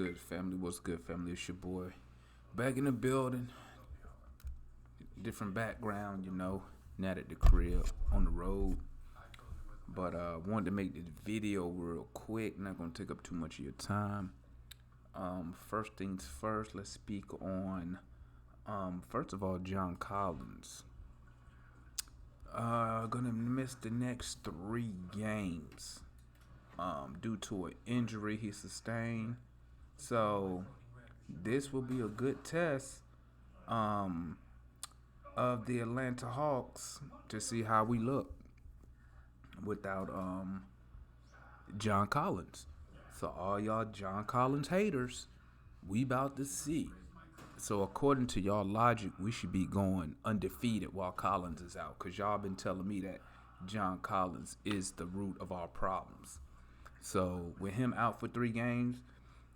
Good family, what's good family? It's your boy back in the building. Different background, not at the crib, on the road. But wanted to make this video real quick. Not gonna take up too much of your time. First things first, let's speak on first of all John Collins. Gonna miss the next 3 games due to an injury he sustained. So this will be a good test of the Atlanta Hawks to see how we look without John Collins. So all y'all John Collins haters, we about to see. So according to y'all logic, we should be going undefeated while Collins is out, because y'all been telling me that John Collins is the root of our problems. So with him out for 3 games,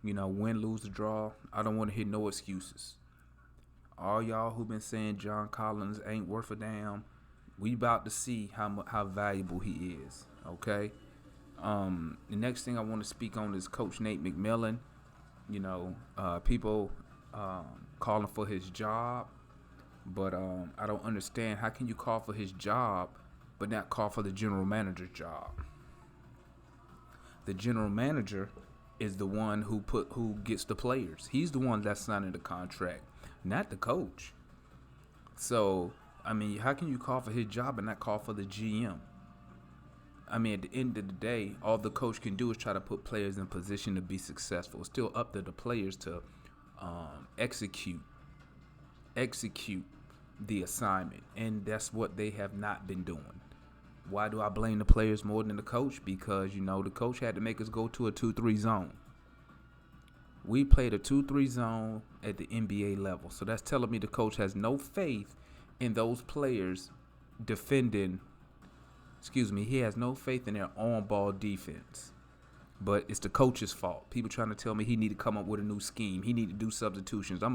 win, lose, or draw, I don't want to hear no excuses. All y'all who been saying John Collins ain't worth a damn, we about to see how valuable he is. Okay. The next thing I want to speak on is Coach Nate McMillan. People calling for his job, but I don't understand. How can you call for his job but not call for the general manager's job? The general manager is the one who gets the players. He's the one that's signing the contract, not the coach. So, how can you call for his job and not call for the GM? At the end of the day, all the coach can do is try to put players in position to be successful. It's still up to the players to execute the assignment, and that's what they have not been doing. Why do I blame the players more than the coach? Because, the coach had to make us go to a 2-3 zone. We played a 2-3 zone at the NBA level. So that's telling me the coach has no faith in those players defending. He has no faith in their on-ball defense. But it's the coach's fault. People trying to tell me he need to come up with a new scheme. He need to do substitutions. I'm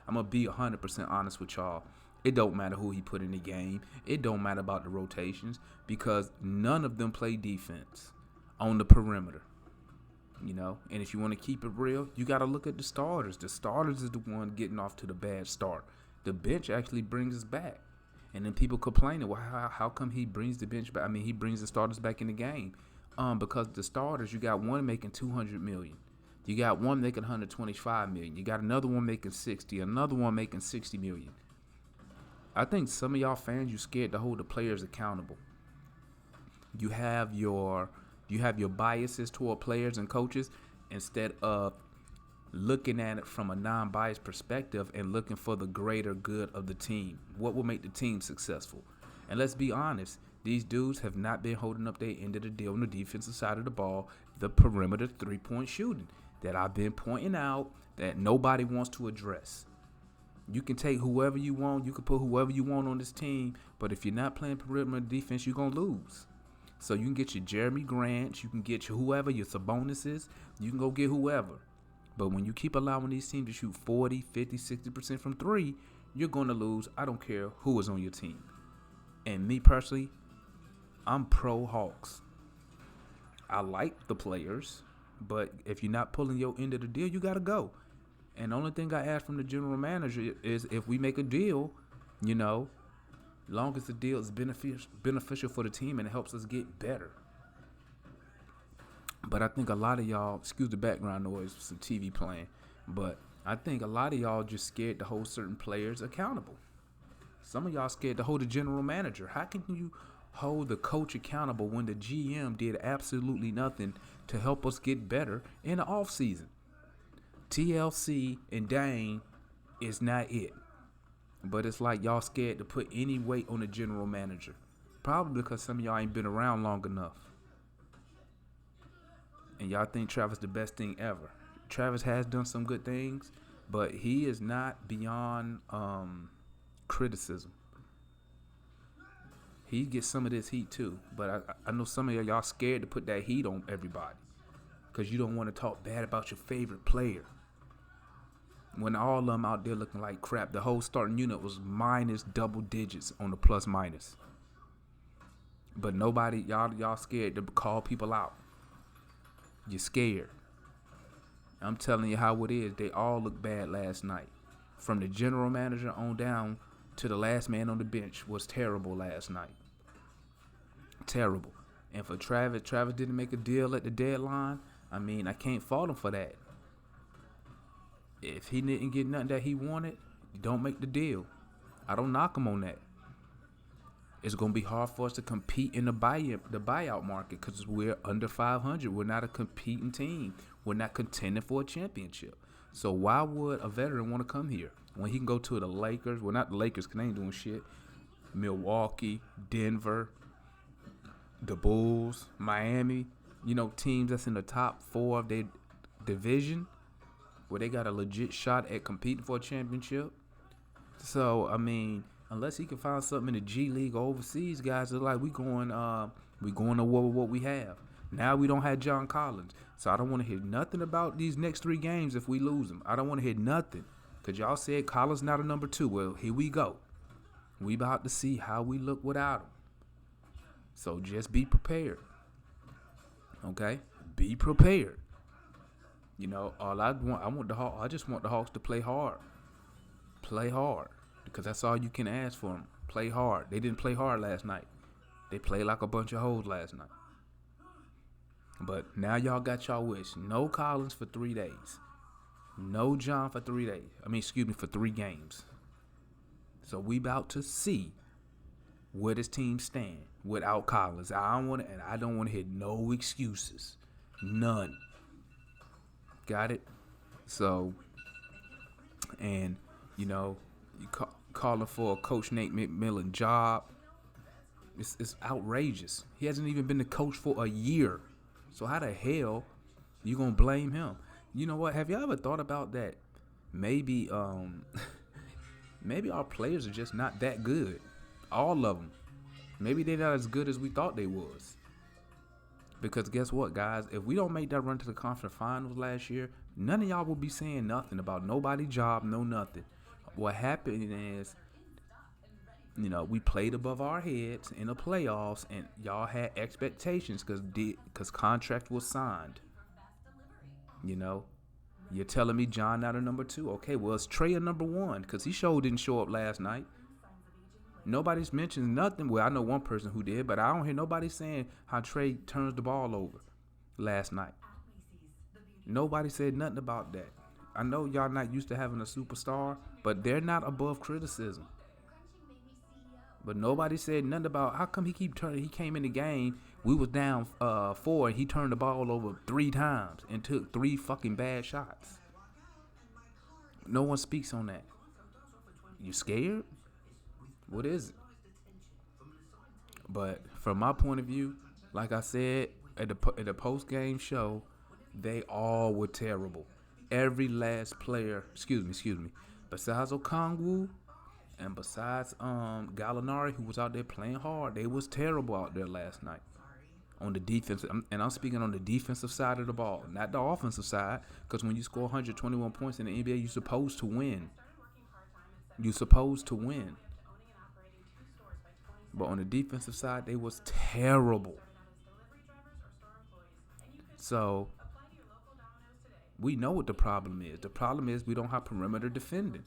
gonna be 100% honest with y'all. It don't matter who he put in the game. It don't matter about the rotations, because none of them play defense on the perimeter. And if you want to keep it real, you got to look at the starters. The starters is the one getting off to the bad start. The bench actually brings us back. And then people complaining, well, how come he brings the bench back? He brings the starters back in the game. Because the starters, you got one making $200 million. You got one making $125 million. You got another one making $60, another one making $60 million. I think some of y'all fans, you scared to hold the players accountable. You have your biases toward players and coaches instead of looking at it from a non-biased perspective and looking for the greater good of the team. What will make the team successful? And let's be honest, these dudes have not been holding up their end of the deal on the defensive side of the ball, the perimeter 3-point shooting that I've been pointing out that nobody wants to address. You can take whoever you want. You can put whoever you want on this team. But if you're not playing perimeter defense, you're going to lose. So you can get your Jeremy Grants. You can get your whoever, your Sabonis's. You can go get whoever. But when you keep allowing these teams to shoot 40, 50, 60% from 3, you're going to lose. I don't care who is on your team. And me personally, I'm pro Hawks. I like the players. But if you're not pulling your end of the deal, you got to go. And the only thing I ask from the general manager is if we make a deal, long as the deal is beneficial for the team and it helps us get better. But I think a lot of y'all, excuse the background noise, some TV playing, but I think a lot of y'all just scared to hold certain players accountable. Some of y'all scared to hold the general manager. How can you hold the coach accountable when the GM did absolutely nothing to help us get better in the offseason? TLC and Dane is not it. But it's like y'all scared to put any weight on the general manager. Probably because some of y'all ain't been around long enough. And y'all think Travis the best thing ever. Travis has done some good things, but he is not beyond criticism. He gets some of this heat too. But I know some of y'all scared to put that heat on everybody, because you don't want to talk bad about your favorite player. When all of them out there looking like crap, the whole starting unit was minus double digits on the plus minus. But nobody, y'all scared to call people out. You're scared. I'm telling you how it is. They all look bad last night. From the general manager on down to the last man on the bench was terrible last night. Terrible. And for Travis didn't make a deal at the deadline. I mean, I can't fault him for that. If he didn't get nothing that he wanted, don't make the deal. I don't knock him on that. It's going to be hard for us to compete in the buyout market because we're under 500. We're not a competing team. We're not contending for a championship. So why would a veteran want to come here when he can go to the Lakers? Well, not the Lakers because they ain't doing shit. Milwaukee, Denver, the Bulls, Miami, teams that's in the top 4 of their division where they got a legit shot at competing for a championship. So, I mean, unless he can find something in the G League or overseas, guys are like, we going to war with what we have. Now we don't have John Collins. So I don't want to hear nothing about these next 3 games if we lose them. I don't want to hear nothing. Because y'all said Collins not a number 2. Well, here we go. We about to see how we look without him. So just be prepared. Okay? Be prepared. All I just want the Hawks to play hard. Play hard. Because that's all you can ask for them. Play hard. They didn't play hard last night. They played like a bunch of hoes last night. But now y'all got y'all wish. No Collins for 3 days. No John for 3 days. For 3 games. So we about to see where this team stand without Collins. I don't want to hear no excuses. None. Got it? So, and, you calling for a Coach Nate McMillan job. It's outrageous. He hasn't even been the coach for a year. So how the hell you gonna blame him? You know what? Have you ever thought about that? Maybe maybe our players are just not that good. All of them. Maybe they're not as good as we thought they was. Because guess what, guys? If we don't make that run to the conference finals last year, none of y'all will be saying nothing about nobody's job, no nothing. What happened is, we played above our heads in the playoffs, and y'all had expectations because contract was signed. You're telling me John not a number 2. Okay, well, it's Trey a number 1 because he didn't show up last night. Nobody's mentioned nothing. Well, I know one person who did, but I don't hear nobody saying how Trey turns the ball over last night. Nobody said nothing about that. I know y'all not used to having a superstar, but they're not above criticism. But nobody said nothing about how come he came in the game, we was down 4, and he turned the ball over 3 times and took 3 fucking bad shots. No one speaks on that. You scared? What is it? But from my point of view, like I said at the post-game show, they all were terrible. Every last player, excuse me, besides Okongwu and besides Gallinari, who was out there playing hard, they was terrible out there last night on the defense. And I'm speaking on the defensive side of the ball, not the offensive side, because when you score 121 points in the NBA, you're supposed to win. You're supposed to win. But on the defensive side, they was terrible. So we know what the problem is. The problem is we don't have perimeter defending.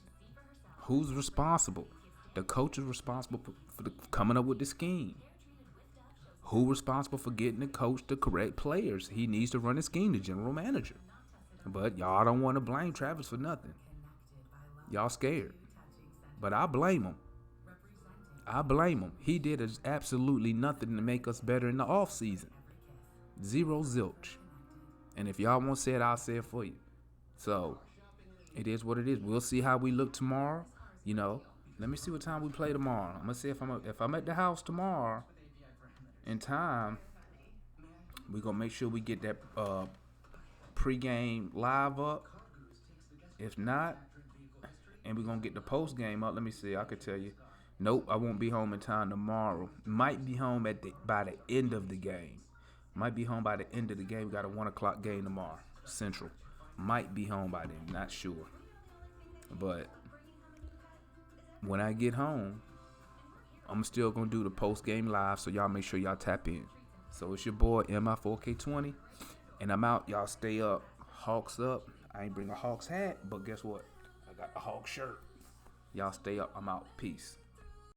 Who's responsible? The coach is responsible for coming up with the scheme. Who's responsible for getting the coach the correct players? He needs to run the scheme, the general manager. But y'all don't want to blame Travis for nothing. Y'all scared. But I blame him. He did absolutely nothing to make us better in the offseason. Zero zilch. And if y'all won't say it, I'll say it for you. So, it is what it is. We'll see how we look tomorrow. Let me see what time we play tomorrow. I'm going to see if I'm at the house tomorrow in time, we're going to make sure we get that pregame live up. If not, and we're going to get the postgame up. Let me see. I could tell you. Nope, I won't be home in time tomorrow. Might be home by the end of the game. We got a 1 o'clock game tomorrow, Central. Might be home by then, not sure. But when I get home, I'm still going to do the post-game live, so y'all make sure y'all tap in. So it's your boy, MI4K20, and I'm out. Y'all stay up. Hawks up. I ain't bring a Hawks hat, but guess what? I got the Hawks shirt. Y'all stay up. I'm out. Peace.